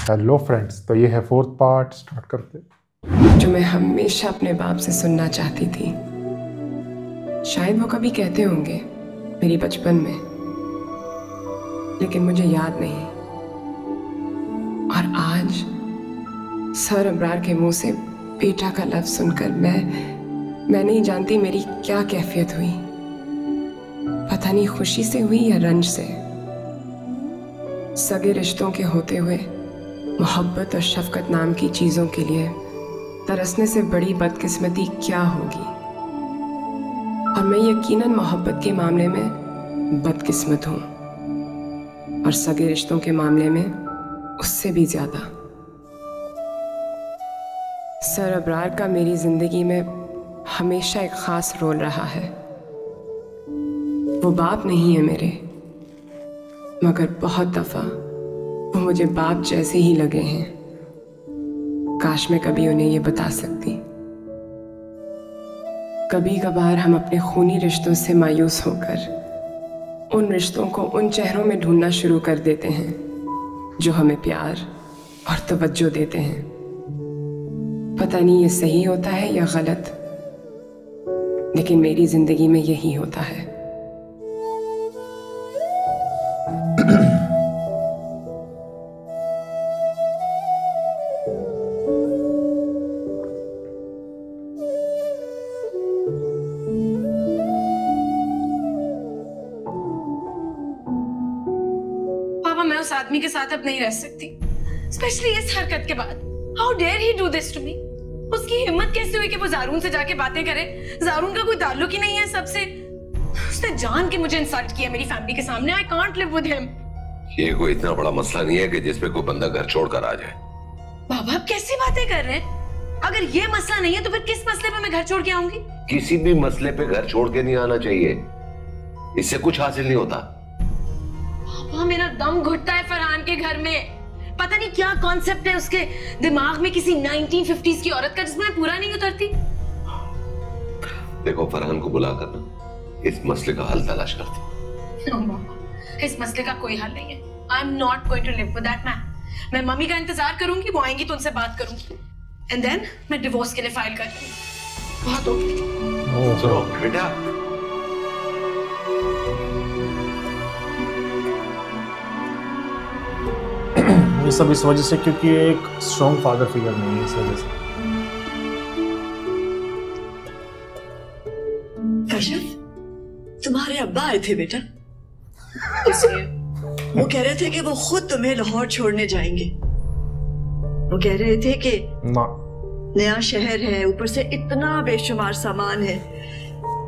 Hello friends, तो ये है फोर्थ पार्ट, स्टार्ट करते। जो मैं हमेशा अपने बाप से सुनना चाहती थी। शायद वो कभी कहते होंगे मेरी बचपन में, लेकिन मुझे याद नहीं। और आज सर अबरार के मुंह से बेटा का लफ्ज सुनकर मैं नहीं जानती मेरी क्या कैफियत हुई। पता नहीं खुशी से हुई या रंज से। सगे रिश्तों के होते हुए मोहब्बत और शफकत नाम की चीजों के लिए तरसने से बड़ी बदकिस्मती क्या होगी। और मैं यकीनन मोहब्बत के मामले में बदकिस्मत हूं, और सगे रिश्तों के मामले में उससे भी ज्यादा। सर अबरार का मेरी जिंदगी में हमेशा एक खास रोल रहा है। वो बाप नहीं है मेरे, मगर बहुत दफा वो मुझे बाप जैसे ही लगे हैं। काश मैं कभी उन्हें ये बता सकती। कभी कभार हम अपने खूनी रिश्तों से मायूस होकर उन रिश्तों को उन चेहरों में ढूंढना शुरू कर देते हैं जो हमें प्यार और तवज्जो देते हैं। पता नहीं ये सही होता है या गलत, लेकिन मेरी जिंदगी में यही होता है। मैं उस आदमी के साथ अब नहीं रह सकती, स्पेशली इस हरकत के बाद। How dare he do this to me. उसकी हिम्मत कैसे हुई कि वो जारून से जाके बातें करे। जारून का कोई ताल्लुक ही नहीं है सबसे। उसने जान के मुझे इंसल्ट किया मेरी फैमिली के सामने। I can't live with him. ये कोई इतना बड़ा मसला नहीं है कि जिसपे कोई बंदा घर छोड़कर आ जाए। बाबा आप कैसी बातें कर रहे हैं? अगर ये मसला नहीं है तो फिर किस मसले पे मैं घर छोड़ के आऊंगी? किसी भी मसले पे घर छोड़ के नहीं आना चाहिए, इससे कुछ हासिल नहीं होता। पापा मेरा दम घुटता है फरहान के घर में। पता नहीं क्या कॉन्सेप्ट है उसके दिमाग में किसी 1950s की औरत का जिसमें पूरा नहीं उतरती। देखो फरहान को बुला कर ना इस मसले का हल तलाश करते। इस मसले का कोई हल नहीं है। I am not going to live with that man. मैं मम्मी का इंतजार करूंगी, वो आएंगी तो उनसे बात करूंगी, एंड देन मैं डिवोर्स के लिए फाइल कर दूंगी। बहुत हो गया। सुनो बेटा, ये सब इस वजह से क्योंकि एक स्ट्रॉन्ग फादर फिगर नहीं है, इस वजह से। कशिफ, तुम्हारे अब्बा आए थे बेटा। इसलिए वो कह रहे थे कि वो खुद तुम्हें लाहौर छोड़ने जाएंगे। वो कह रहे थे कि नया शहर है, ऊपर से इतना बेशुमार सामान है,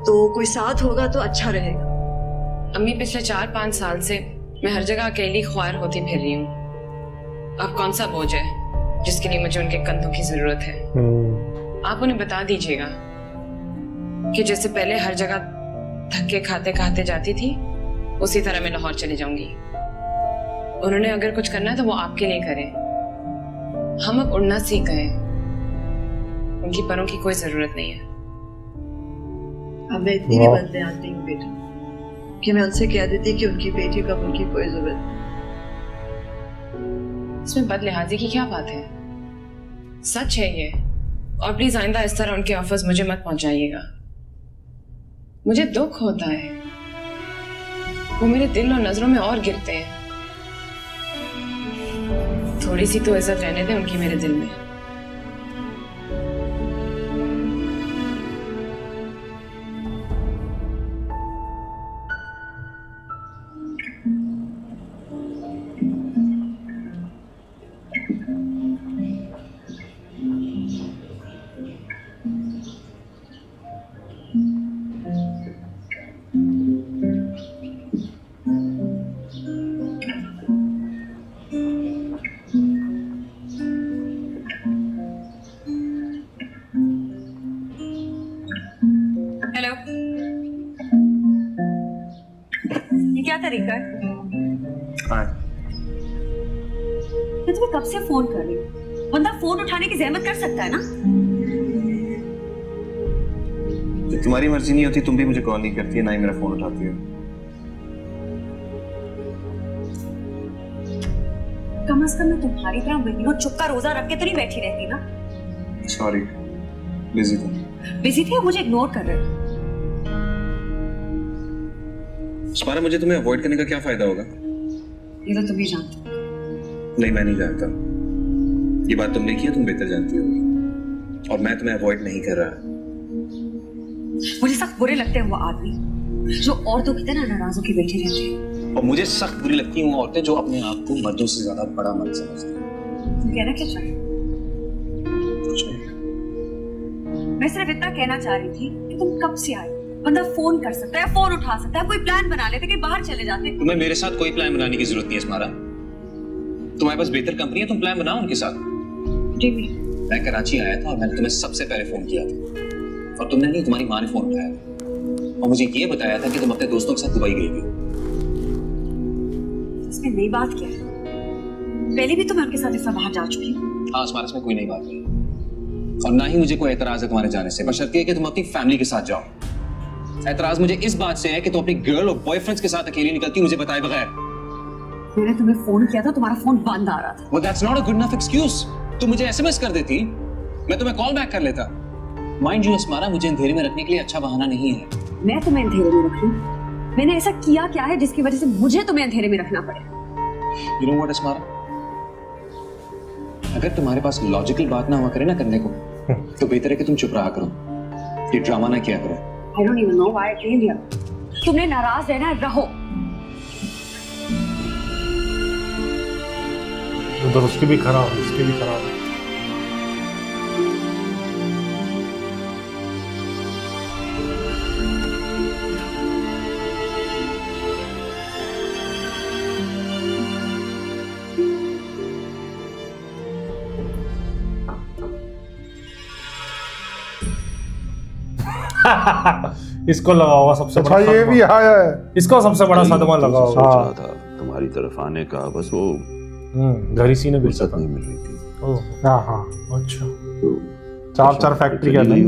तो कोई साथ होगा तो अच्छा रहेगा। अम्मी पिछले 4-5 साल से मैं हर जगह अकेली ख्वार होती फिर रही हूँ। अब कौन सा बोझ है जिसके लिए मुझे उनके कंधों की जरूरत है? आप उन्हें बता दीजिएगा कि जैसे पहले हर जगह धक्के खाते खाते जाती थी, उसी तरह मैं लाहौर चली जाऊंगी। उन्होंने अगर कुछ करना है तो वो आपके लिए करें। हम अब उड़ना सीख गए, उनकी परों की कोई जरूरत नहीं है। अब मैं इतनी भी बदले आती हूँ बेटा कि मैं उनसे कह देती कि उनकी बेटी को अब उनकी कोई जरूरत नहीं। इसमें बदलिहाजी की क्या बात है? सच है ये। और प्लीज आइंदा इस तरह उनके ऑफर्स मुझे मत पहुंचाइएगा। मुझे दुख होता है, वो मेरे दिल और नजरों में और गिरते हैं। थोड़ी सी तो इज्जत रहने दें उनकी मेरे दिल में। क्या तरीका है? मैं तुम्हें कब से फोन कर रही हूँ। बंदा फोन उठाने की जहमत कर सकता है ना? तो तुम्हारी मर्जी नहीं होती तुम भी मुझे कॉल नहीं करती है, ना ही मेरा फोन उठाती हो। कम से कम मैं तुम्हारी तरह महीनों चुप का रोजा रख के तो नहीं बैठी रहती ना। सॉरी, बिजी था। बिजी थे, मुझे इग्नोर कर रहे थे। स्मारा, मुझे तुम्हें अवॉइड करने का क्या फायदा होगा? ये तो तुम ही जानते हो। नहीं, मैं नहीं जानता। ये बात तुमने की है, तुम बेहतर जानती होगी। और मैं तुम्हें अवॉइड नहीं कर रहा। मुझे सख्त बुरे लगते हैं वो आदमी जो औरतों की तरह नाराजों की बैठी रहते हैं। और मुझे सख्त बुरी लगती हैं वो औरतें जो अपने आप को मर्दों से ज्यादा बड़ा मर्द समझती हैं। तुम कहना क्या चाह रहे हो? मैं सिर्फ इतना कहना चाह रही थी कि तुम कब से आए। बंदा फोन कर सकता है, फोन उठा सकता है, कोई प्लान बना लेते कि बाहर चले जाते। तुम्हें मेरे साथ कोई प्लान बनाने की जरूरत नहीं है स्मारा। तुम्हारे पास बेहतर कंपनी है, तुम प्लान बनाओ उनके साथ। जी भी। मैं कराची आया था और मैंने तुम्हें सबसे पहले फोन किया था, और तुमने नहीं, तुम्हारी माँ ने फोन उठाया था और मुझे ये बताया था कि तुम अपने दोस्तों के साथ दुबई गई थी। इसमें नई बात क्या है? पहले भी तो मैं उनके साथ इस बाहर जा चुकी हूँ। हाँ, स्मारा, इसमें कोई नई बात नहीं, और ना ही मुझे कोई एतराज है तुम्हारे जाने से, बशर्ते कि तुम अपनी फैमिली के साथ जाओ। एतराज मुझे इस बात से है कि तुम अपनी गर्ल और बॉयफ्रेंड्स के साथ अकेली निकलती मुझे बताए बगैर। मैंने तुम्हें फोन किया था, तुम्हारा फोन बंद आ रहा था। Well, that's not a good enough excuse. तुम मुझे एसएमएस कर देती, मैं तुम्हें कॉल बैक कर लेता। माइंड यू स्मारा, मुझे अंधेरे में रखने के लिए अच्छा बहाना नहीं है। मैं तुम्हें अंधेरे में रखूं? मैंने ऐसा किया क्या है जिसकी वजह से मुझे तुम्हें अंधेरे में रखना पड़े? You know what, स्मारा, अगर तुम्हारे पास लॉजिकल बात ना हुआ करे ना करने को, तो बेहतर है कि तुम चुप रहा करो, ये ड्रामा ना किया करो। I don't even know why I came here. तुमने नाराज रहना है, रहो। उधर उसकी भी खराब, इसकी भी खराब है। इसको लगा होगा सबसे बड़ा। ये भी आया है, इसको सबसे बड़ा सदमा लगा होगा। सोचा था तुम्हारी तरफ आने का, बस वो घर ही सी ने फुर्सत नहीं मिल रही थी। हाँ, अच्छा, तो चार फैक्ट्री कर दी।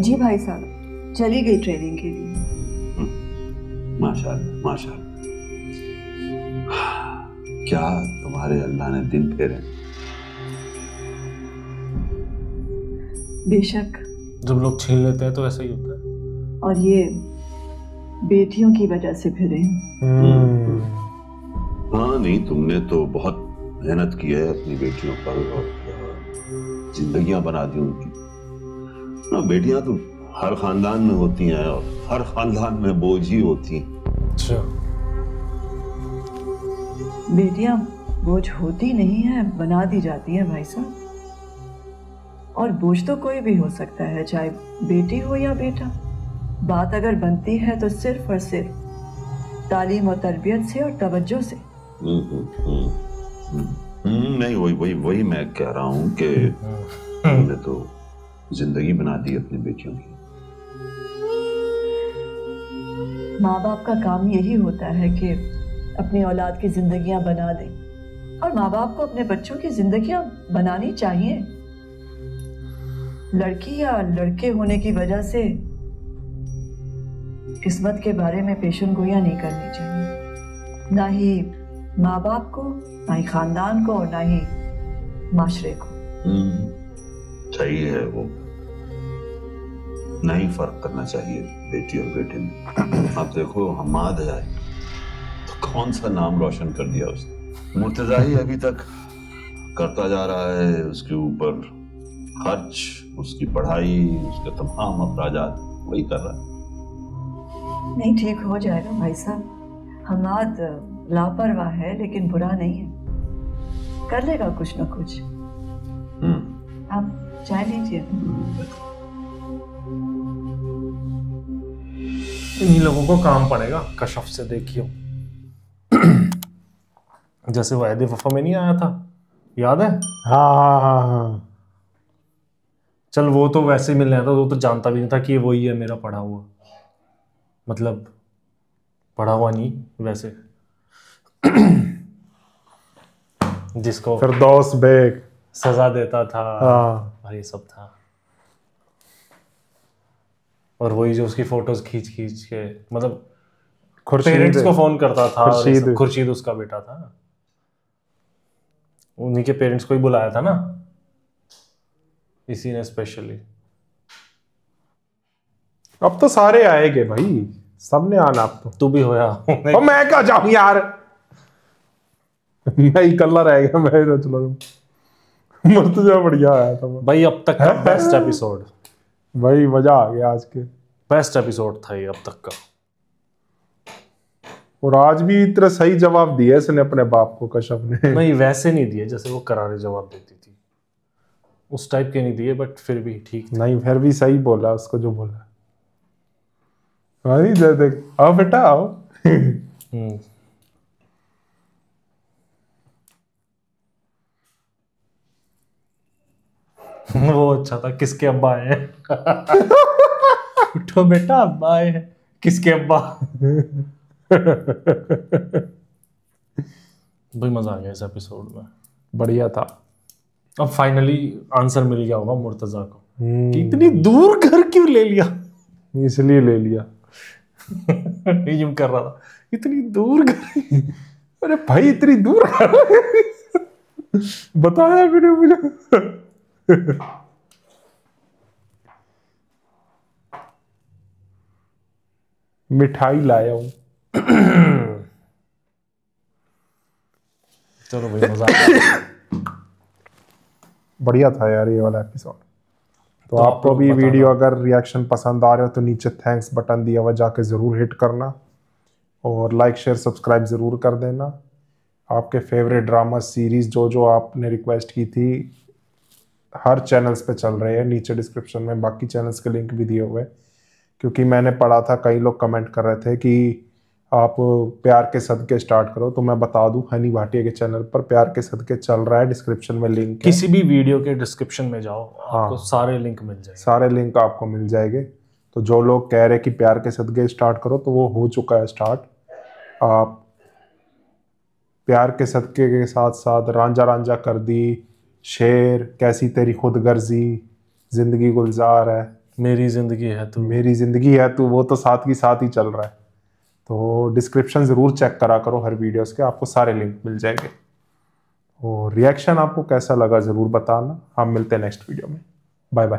जी भाई साहब, चली गई ट्रेनिंग के लिए। माशाल्लाह, माशाल्लाह। क्या तुम्हारे अल्लाह ने दिन फेरे। बेशक, जब लोग छीन लेते हैं तो ऐसा ही होता है। और ये बेटियों की वजह से फिरे। हाँ, नहीं, तुमने तो बहुत मेहनत की है अपनी बेटियों पर और जिंदगियां बना दी उनकी ना। बेटियां तो हर खानदान में होती हैं और हर खानदान में बोझ ही होती हैं। अच्छा, बेटियां बोझ होती नहीं है, बना दी जाती है भाई साहब। और बोझ तो कोई भी हो सकता है, चाहे बेटी हो या बेटा। बात अगर बनती है तो सिर्फ और सिर्फ तालीम और तरबियत से और तवज्जो से। नहीं, वही मैं कह रहा हूँ कि तुमने तो जिंदगी बना दी अपनी बेटियों की। माँ बाप का काम यही होता है कि अपनी औलाद की जिंदगियां बना दें, और माँ बाप को अपने बच्चों की जिंदगियां बनानी चाहिए। लड़की या लड़के होने की वजह से किस्मत के बारे में पेशेनगोइयां नहीं करनी चाहिए, ना ही माँ बाप को, ना ही खानदान को, और ना ही माशरे को। सही है, वो नहीं फर्क करना चाहिए बेटी और बेटे में। आप देखो, हमाद है तो कौन सा नाम रोशन कर दिया उसने। मुर्तजा ही अभी तक करता जा रहा है, उसके ऊपर खर्च, उसकी पढ़ाई, उसके तमाम अखराजात वही कर रहा है। नहीं, ठीक हो जाएगा भाई साहब। हमाद लापरवाह है लेकिन बुरा नहीं है, कर लेगा कुछ ना कुछ। आप चाय लीजिए। इन लोगों को काम पड़ेगा कशफ से, देखियो। जैसे वो ऐद वफा में नहीं आया था, याद है? हाँ। चल, वो तो वैसे ही मिलने आया था, वो तो जानता भी नहीं था कि वही है मेरा पढ़ा हुआ, मतलब पढ़ा हुआ नहीं वैसे, जिसको फिरदौस बेग सजा देता था। हाँ। और ये सब था, और वही जो उसकी फोटोज खींच के, मतलब पेरेंट्स को फोन करता था। खुर्शीद उसका बेटा था। उन्हीं के पेरेंट्स को ही बुलाया था ना, इसी ने स्पेशली। अब तो सारे आएंगे भाई, सबने आना अब तो। तू भी होया। और मैं क्या जाऊं यार, मैं ही कल्ला रह गया। मैं तो चलो मुर्तजा बढ़िया आया था भाई, अब तक का बेस्ट एपिसोड भाई, मजा आ गया आज के। बेस्ट एपिसोड था ये अब तक का। और आज भी इतना सही जवाब दिया इसने अपने बाप को, कश्यप ने। नहीं वैसे नहीं दिए जैसे वो करारे जवाब देती थी, उस टाइप के नहीं दिए, बट फिर भी ठीक। नहीं फिर भी सही बोला उसको जो बोला। अरे देख, आओ बेटा आओ। वो अच्छा था, किसके अब्बा आए हैं? उठो बेटा, अब्बा आए हैं। किसके अब्बा? भाई मजा आ गया इस एपिसोड में, बढ़िया था। अब फाइनली आंसर मिल गया होगा मुर्तजा को कि इतनी दूर घर क्यों ले लिया। इसलिए ले लिया। यूं कर रहा था, इतनी दूर घर। अरे भाई इतनी दूर बताया भी नहीं मुझे। मिठाई लाया हूं। चलो भाई मजा आ गया। बढ़िया था यार ये वाला एपिसोड। तो आपको भी वीडियो अगर रिएक्शन पसंद आ रहे हो तो नीचे थैंक्स बटन दिया हुआ, जाके ज़रूर हिट करना और लाइक शेयर सब्सक्राइब ज़रूर कर देना। आपके फेवरेट ड्रामा सीरीज़ जो जो आपने रिक्वेस्ट की थी हर चैनल्स पे चल रहे हैं, नीचे डिस्क्रिप्शन में बाकी चैनल्स के लिंक भी दिए हुए। क्योंकि मैंने पढ़ा था कई लोग कमेंट कर रहे थे कि आप प्यार के सदके स्टार्ट करो, तो मैं बता दूं हनी भाटिया के चैनल पर प्यार के सदके चल रहा है, डिस्क्रिप्शन में लिंक है। किसी भी वीडियो के डिस्क्रिप्शन में जाओ, आपको सारे लिंक मिल जाएंगे। सारे लिंक आपको मिल जाएंगे। तो जो लोग कह रहे कि प्यार के सदके स्टार्ट करो, तो वो हो चुका है स्टार्ट। आप प्यार के सदके के साथ साथ रांझा रांझा कर दी, शेर, कैसी तेरी खुदगर्जी, जिंदगी गुलजार है, मेरी जिंदगी है तू, मेरी जिंदगी है तू, वो तो साथ की साथ ही चल रहा है। तो डिस्क्रिप्शन ज़रूर चेक करा करो हर वीडियोस के, आपको सारे लिंक मिल जाएंगे। और रिएक्शन आपको कैसा लगा ज़रूर बताना। हम मिलते हैं नेक्स्ट वीडियो में। Bye bye.